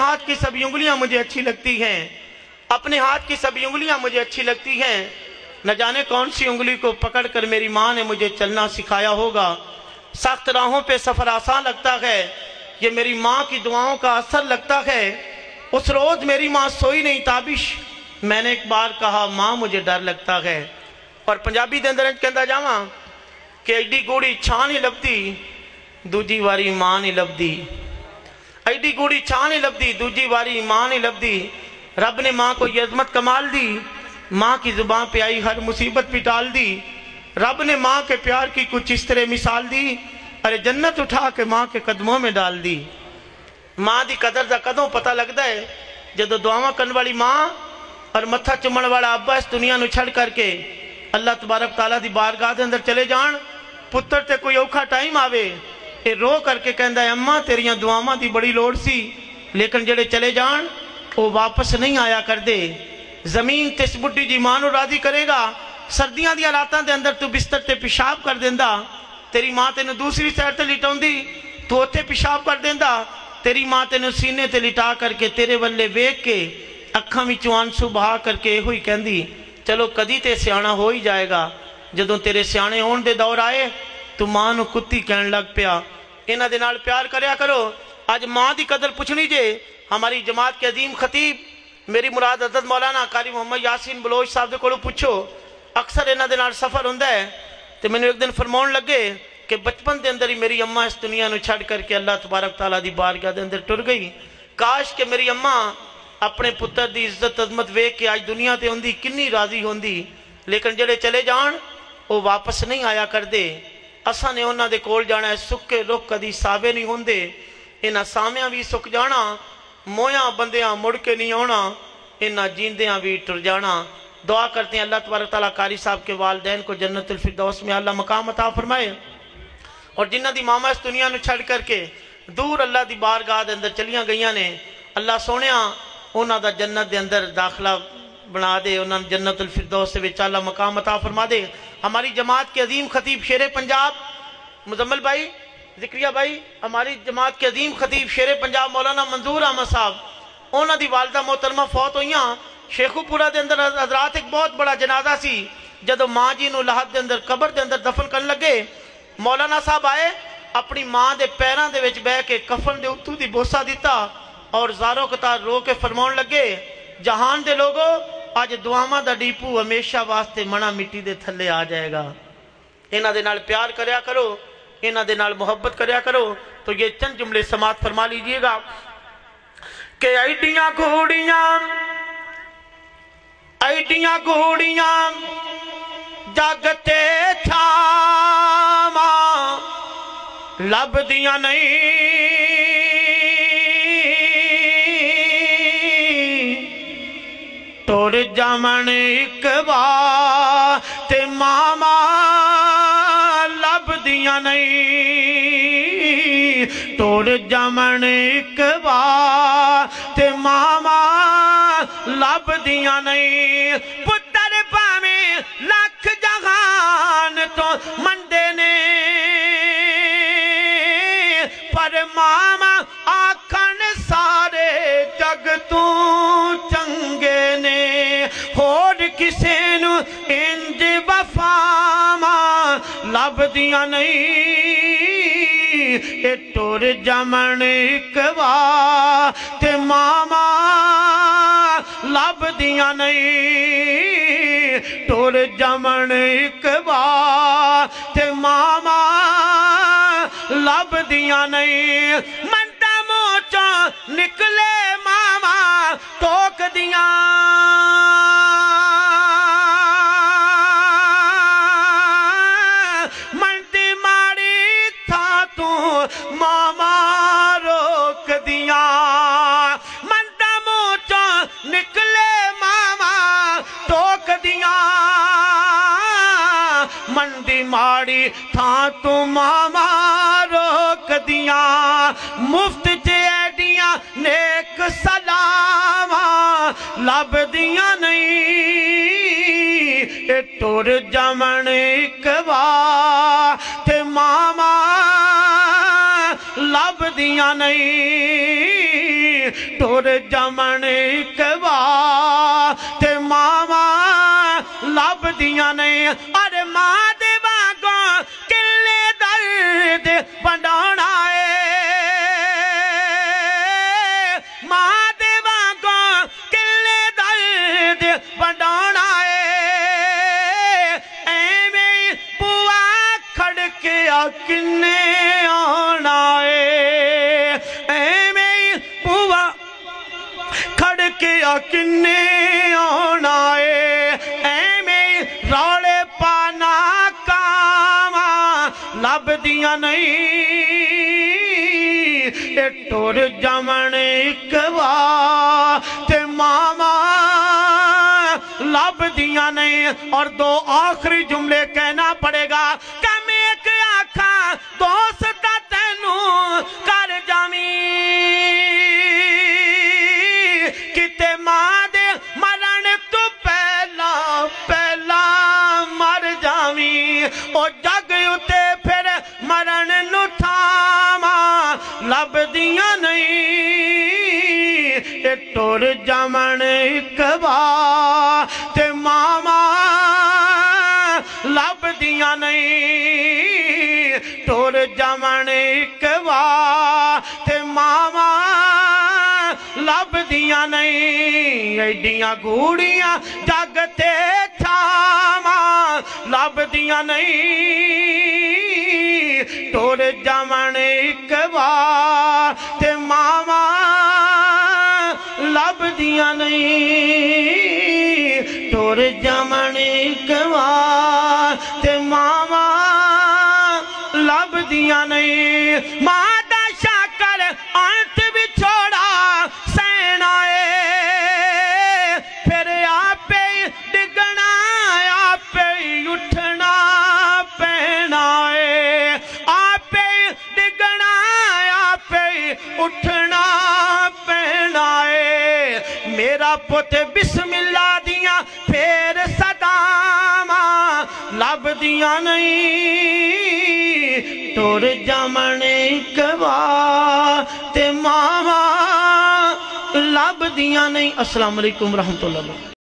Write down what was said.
हाथ की सभी उंगलियां मुझे अच्छी लगती हैं, अपने हाथ की सभी उंगलियां मुझे अच्छी लगती हैं। न जाने कौन सी उंगली को पकड़कर मेरी माँ ने मुझे चलना सिखाया होगा। सख्त राहों पे सफ़र आसान लगता है, ये मेरी माँ की दुआओं का असर लगता है। उस रोज़ मेरी माँ सोई नहीं ताबिश, मैंने एक बार कहा माँ मुझे डर लगता है। और पंजाबी दे अंदर कहता जावा कि एडी गूढ़ी छां नहीं लभदी दूजी वारी माँ नहीं लभदी, एडी गूढ़ी छां नहीं लभदी दूजी वारी माँ नहीं लभदी। रब ने माँ को ये अजमत कमाल दी, माँ की जुबान पे आई हर मुसीबत भी टाल दी। रब ने माँ के प्यार की कुछ इस तरह मिसाल दी, अरे जन्नत उठा के माँ के कदमों में डाल दी। माँ की कदर का कदों पता लगता है जदों दुआवां करने वाली माँ और मत्था चुमण वाला अब्बा इस दुनिया नूं छड़ करके अल्लाह तबारक तआला दी बारगाह दे अंदर चले जान। पुत्र ते कोई औखा टाइम आवे, ये रो करके कहंदा है अम्मा तेरियां दुआवां दी बड़ी लोड़ सी, लेकिन जेड़े चले जान वो वापस नहीं आया करदे। जमीन ते इस बुढ़ी जी मां नूं राजी करेगा, सर्दियां दी रातां दे अंदर तू बिस्तर ते पेशाब कर देंदा, तेरी मां तेनू दूसरी साइड ते लिटाउंदी, तू उत्थे पेशाब कर देंदा। तेरी मां तेनू सीने ते लिटा करके तेरे वल्ले वेख के अखां विचों आंसू बहा करके इहो ही कहंदी चलो कदी ते सियाणा हो ही जाएगा। जदों तेरे सियाणे होण दे दौर आए तू मां नूं कुत्ती कहण लग पिया। इन्हां दे नाल प्यार करया करो। अज मां दी कदर पुछनी जे हमारी जमात के अजीम खतीब मेरी मुराद हज़रत मौलाना कारी मोहम्मद यासीन बलोच साहब दे कोलों पुछो। अक्सर इन्हां दे नाल सफ़र हुंदा है ते मैनूं एक दिन फरमाउण लगे कि बचपन के अंदर ही मेरी अम्मा इस दुनिया नूं छड़ करके अल्लाह तबारक तआला दी बारगाह दे अंदर टुर गई। काश कि मेरी अम्मा अपने पुत्र दी इज्जत अजमत वेख के आज दुनिया ते हुंदी किन्नी राजी हुंदी, लेकिन जेड़े चले जान वो वापस नहीं आया करदे। असां ने उन्हां दे कोल जाना है, सुक्के रुख कदी सावे नहीं हुंदे, इन्हां सामियां भी सुक जाना, मोया बंदियां मुड़ के नहीं आना, इन्हां जींदियां भी टुर जाना। दुआ करते हैं अल्लाह तबारक तआला कारी साहब के वालिदैन को जन्नतुल फिरदौस में अल्लाह मकाम अता फरमाए, और जिन्हां दी मामा इस दुनिया नूं छड़ करके दूर अल्लाह दी बारगाह दे अंदर चलियां गईयां ने, अल्लाह सोहणिया उन्हां दा जन्नत दे अंदर दाखला बना दे, उन्हां नूं जन्नतुल फिरदौस दे विच अल्लाह मकाम अता फरमा दे। हमारी जमात के अजीम खतीब शेरे पंजाब मुजम्मल भाई, जिक्रिया भाई, हमारी जमात के अजीम खतीब शेरे पंजाब मौलाना मंजूर अहमद साहब, उन्हां दी वालदा मोहतरमा फौत होईयां। शेखुपुरा दे अंदर हजरात एक बहुत बड़ा जनाजा सी, जदों माँ जी नूं लाहत दे अंदर कबर दे अंदर दफन करन लगे, मौलाना साहब आए, अपनी माँ दे पैरां दे विच बह के कफन दे उत्तों दी बोसा दिता और ज़ारो कतार रो के फरमाउण लगे जहान दे लोगो अज दुआवां दा डीपू हमेशा वास्ते मना मिट्टी दे थल्ले आ जाएगा। इन्हां दे नाल प्यार करया करो, इन्हां दे नाल मोहब्बत करया करो। तो ये चंद जुमले समात फरमा लीजिएगा कि ऐडियां घोड़ियां जगते छावा लभदियां नहीं, टुर जावन एक बार ते मामा लभदियां नहीं, टुर जावन एक बार ते मामा लभदियां नहीं। पुत्र भावें लख जहान तो मंदे ने, पर मामा आखन सारे जग तू चंगे ने, होर किसे नू इंज वफावा लभदियां नहीं, ए टुर जावन एक बार ते मामा लभदियां नहीं, टुर जावन एक बार ते मामा लभदियां नहीं। मंडा मुंह चों निकले मामा टोकदियां, मंडी माड़ी था तू मामा रोकदियां, मंडा मुंह चों निकले मामा टोकदियां, मंडी माड़ी था तू मामा रोकदियां, मुफ्त च ऐडियां नेक सलावा लभदियां नहीं, ए टुर जावन एक बार ते मामा लभदियां नहीं, टुर जामन एक बार ते मावा लभदियां नहीं। अरे मां दे वांगों किले दर्द वंडाउणा है, मां दे वांगों किले दर्द वंडाउणा है। एवें बुआ खड़किया किन्ने आना है, एवें बुआ खड़किया किन्ने आना है। एवें रौले पाना कावा लभदियां नहीं। टुर जामन एक बार ते मावा लभदियां नहीं। और दो आखिरी जुमले कहना पड़ेगा। कम एक आखा दोस्त तेनू कर जावी, किते मां दे मरण तू पहला पहला मर जावी। ओ जग उते फिर मरण नू थावा लभदियां नहीं। टुर जामन एक बार ते मावा लभदियां नहीं। टुर जामन एक बार ते मावा लभदियां नहीं। एडियां गूड़ियां जग ते छावा लभदियां नहीं। टुर जामन एक बार ते मावा लभदियां नहीं। टुर जामन एक बार ते मावा लभदियां नहीं। मां दा शाकर अंत विछोड़ा सहना है, फिर आपे डिगना आपे उठना पैना है। आपे डिगना आपे उठना पैना है। मेरा पुत बिस्मिल्लाह दिया फेर सदावा लभदियां नहीं। टुर जामन एक बार ते मावा लभदियां नहीं। अस्सलाम वालेकुम रहमतुल्लाह।